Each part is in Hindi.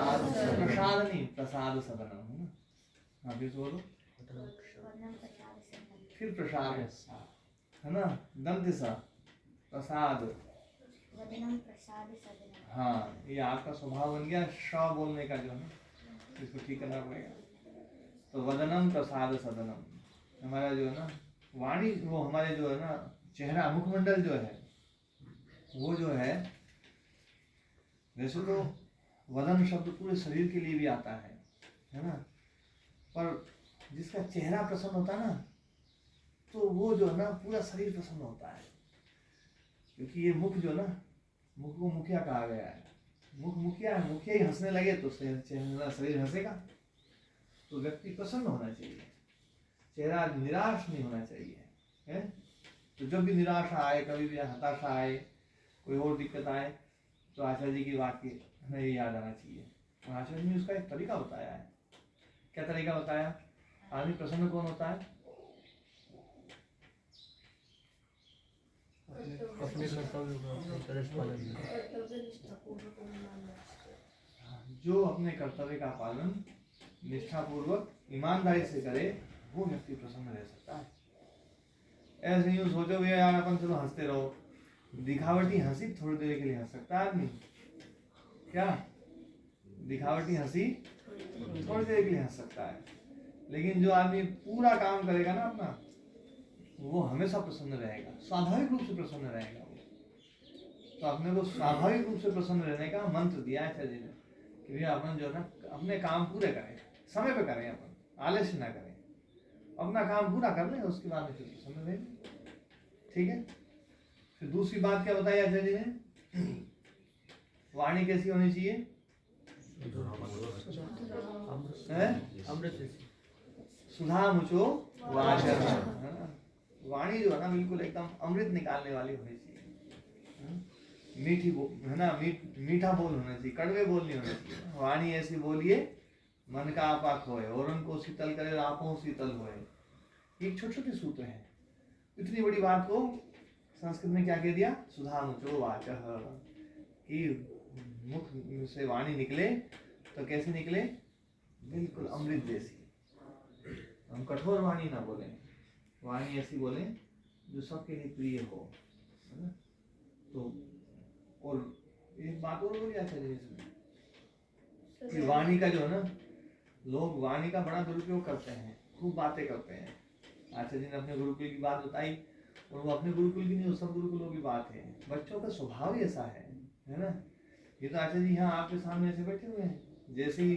प्रसाद नहीं, प्रसाद सदनम है ना। हाँ फिर बोलो, फिर प्रसाद है ना, दंत सा प्रसाद। हाँ ये आपका स्वभाव बन गया श बोलने का जो है, इसको ठीक करना पड़ेगा। तो वदनम प्रसाद सदनम, हमारा जो है ना वाणी, वो हमारे जो है ना चेहरा मुखमंडल जो है, वो जो है, वैसे तो वदन शब्द पूरे शरीर के लिए भी आता है ना, पर जिसका चेहरा प्रसन्न होता है ना, तो वो जो है ना पूरा शरीर प्रसन्न होता है। क्योंकि ये मुख जो ना, मुख को मुखिया कहा गया है। मुख मुखिया है, मुखिया ही हंसने लगे तो चेहरा शरीर हंसेगा। तो व्यक्ति प्रसन्न होना चाहिए, चेहरा निराश नहीं होना चाहिए है। तो जब भी निराशा आए, कभी भी हताशा आए, कोई और दिक्कत आए, तो आचार्य जी की बात की हमें ये याद आना चाहिए। और आचार्य जी ने उसका एक तरीका बताया है। क्या तरीका बताया? आदमी प्रसन्न कौन होता है? अपने जो अपने कर्तव्य का पालन निष्ठापूर्वक ईमानदारी से करे, वो व्यक्ति प्रसन्न रह सकता है। ऐसे यूं सोचो भैया यार अपन चलो हंसते रहो, दिखावटी हंसी थोड़ी देर के लिए हंस सकता है आदमी, क्या दिखावटी हंसी थोड़ी देर के लिए हंस सकता है, लेकिन जो आदमी पूरा काम करेगा ना अपना, वो हमेशा प्रसन्न रहेगा, स्वाभाविक रूप से प्रसन्न रहेगा वो। तो अपने को स्वाभाविक रूप से प्रसन्न रहने का मंत्र दिया है आचार्य जी ने कि भैया अपन जो है ना अपने काम पूरे करें, समय पे करें, अपन आलस्य ना करें, अपना काम पूरा कर लें, उसके बाद में फिर प्रसन्न रहेंगे। ठीक है। फिर दूसरी बात क्या बताई आचार्य जी ने? वाणी कैसी होनी चाहिए? अमृत सुधा मुचो वाचः, है ना। वाणी जो है ना बिल्कुल एकदम अमृत निकालने वाली होनी चाहिए। मीठी है ना, मीठा बोल होना चाहिए, कड़वे बोल नहीं होने चाहिए। वाणी ऐसी बोलिए मन का आपा खोए, और उनको शीतल करे आपो शीतल होए। ये छोटे छोटे सूत्र हैं। इतनी बड़ी बात को संस्कृत में क्या कह दिया? सुधा मुचो वाचः, कि मुख से वाणी निकले तो कैसे निकले? बिल्कुल अमृत जैसी। हम कठोर वाणी ना बोले, वाणी ऐसी बोले जो सबके लिए प्रिय हो, है ना। तो और एक बात और बोली आचार्य जी इसमें कि वाणी का जो है ना, लोग वाणी का बड़ा दुरुपयोग करते हैं, खूब बातें करते हैं। आचार्य जी ने अपने गुरुकुल की बात बताई, और वो अपने गुरुकुल की नहीं, सब गुरुकुलों की बात है। बच्चों का स्वभाव ही ऐसा है ना। ये तो आचार्य जी यहाँ आपके सामने ऐसे बैठे हुए हैं, जैसे ही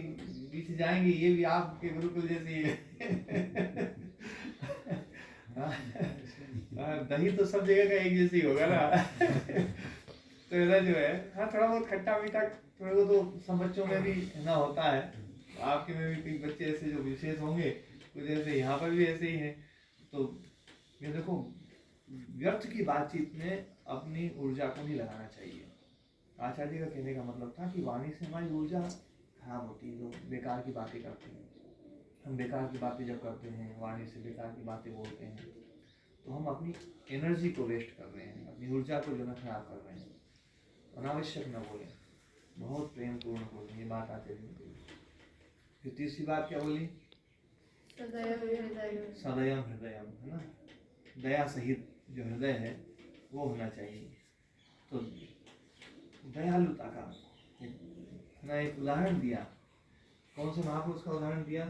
पीछे जाएंगे ये भी आपके गुरुकुल जैसे ही है। दही तो सब जगह का एक जैसे ही होगा ना। तो ऐसा जो है, हाँ थोड़ा बहुत खट्टा मीठा थोड़ा बहुत तो सब बच्चों में भी ना होता है। आपके में भी कई बच्चे ऐसे जो विशेष होंगे, कुछ ऐसे यहाँ पर भी ऐसे ही है। तो ये देखो, व्यर्थ की बातचीत में अपनी ऊर्जा को नहीं लगाना चाहिए। आचार्य जी का कहने का मतलब था कि वाणी से हमारी ऊर्जा खराब होती है, लोग बेकार की बातें करते हैं। हम बेकार की बातें जब करते हैं, वाणी से बेकार की बातें बोलते हैं, तो हम अपनी एनर्जी को वेस्ट कर रहे हैं, अपनी ऊर्जा को जो है खराब कर रहे हैं। अनावश्यक न बोलें, बहुत प्रेम पूर्ण बोलें, ये बात आचार्य जी ने बोली। फिर तीसरी बात क्या बोली? सदयम हृदयम, है ना, दया सहित जो हृदय है वो होना चाहिए। तो दयालुता का ना एक उदाहरण दिया। कौन से महापुरुष का उदाहरण दिया?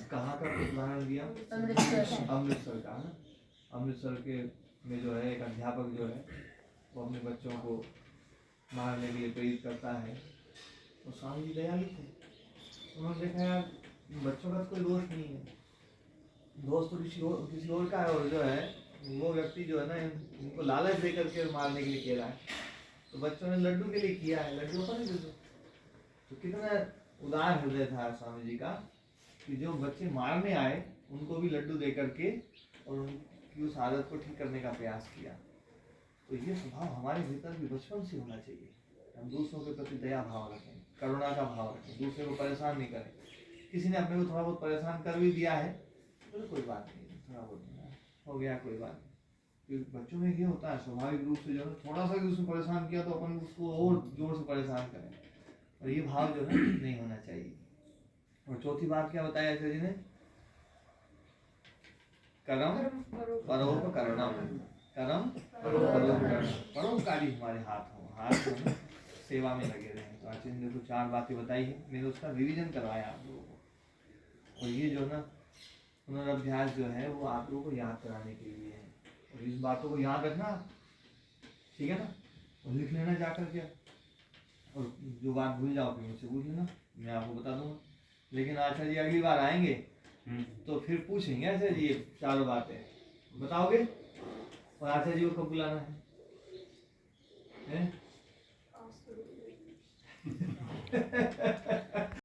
कहाँ का उदाहरण दिया? अमृतसर का। अमृतसर के में जो है एक अध्यापक जो है, वो अपने बच्चों को मारने के लिए प्रेरित करता है। तो स्वामी जी दयालु थे, उन्होंने देखा यार बच्चों का तो कोई दोष नहीं है, दोष तो किसी और का है, और जो है वो व्यक्ति जो है ना इनको लालच दे करके मारने के लिए कह रहा है। तो बच्चों ने लड्डू के लिए किया है, लड्डू पर नहीं। तो कितना उदार हृदय था स्वामी जी का कि जो बच्चे मारने आए उनको भी लड्डू दे करके और उनकी उस आदत को ठीक करने का प्रयास किया। तो ये स्वभाव हमारे भीतर भी बचपन से होना चाहिए। हम दूसरों के प्रति दया भाव रखें, करुणा का भाव रखें, दूसरे को परेशान नहीं करें। किसी ने अपने को थोड़ा बहुत परेशान कर भी दिया है तो कोई बात नहीं, थोड़ा बहुत हो गया, कोई बात नहीं। क्योंकि बच्चों में ये होता है स्वाभाविक रूप से, जो है थोड़ा सा भी उसको परेशान किया तो अपन उसको और जोर से परेशान करें। और ये भाव जो है नहीं होना चाहिए। और चौथी बात क्या बताया आचार्य जी ने? कर्म परोपकरणम, कर्म परोपकरणम, परोपकारी हमारे हाथ हो, हाथ जो है सेवा में लगे रहें। तो आचार्य ने तो 4 बातें बताई है, मैंने उसका रिवीजन करवाया आप लोगों को। और ये जो ना पुनरअभ्यास जो है वो आप लोगों को याद कराने के लिए है। और इस बातों को याद रखना, ठीक है ना, और लिख लेना जा करके। और जो बात भूल जाओ फिर मुझसे पूछ लेना, मैं आपको बता दूंगा। लेकिन आचार्य जी अगली बार आएंगे तो फिर पूछेंगे आचार्य जी ये 4 बातें बताओगे। और आचार्य जी को कब बुलाना है?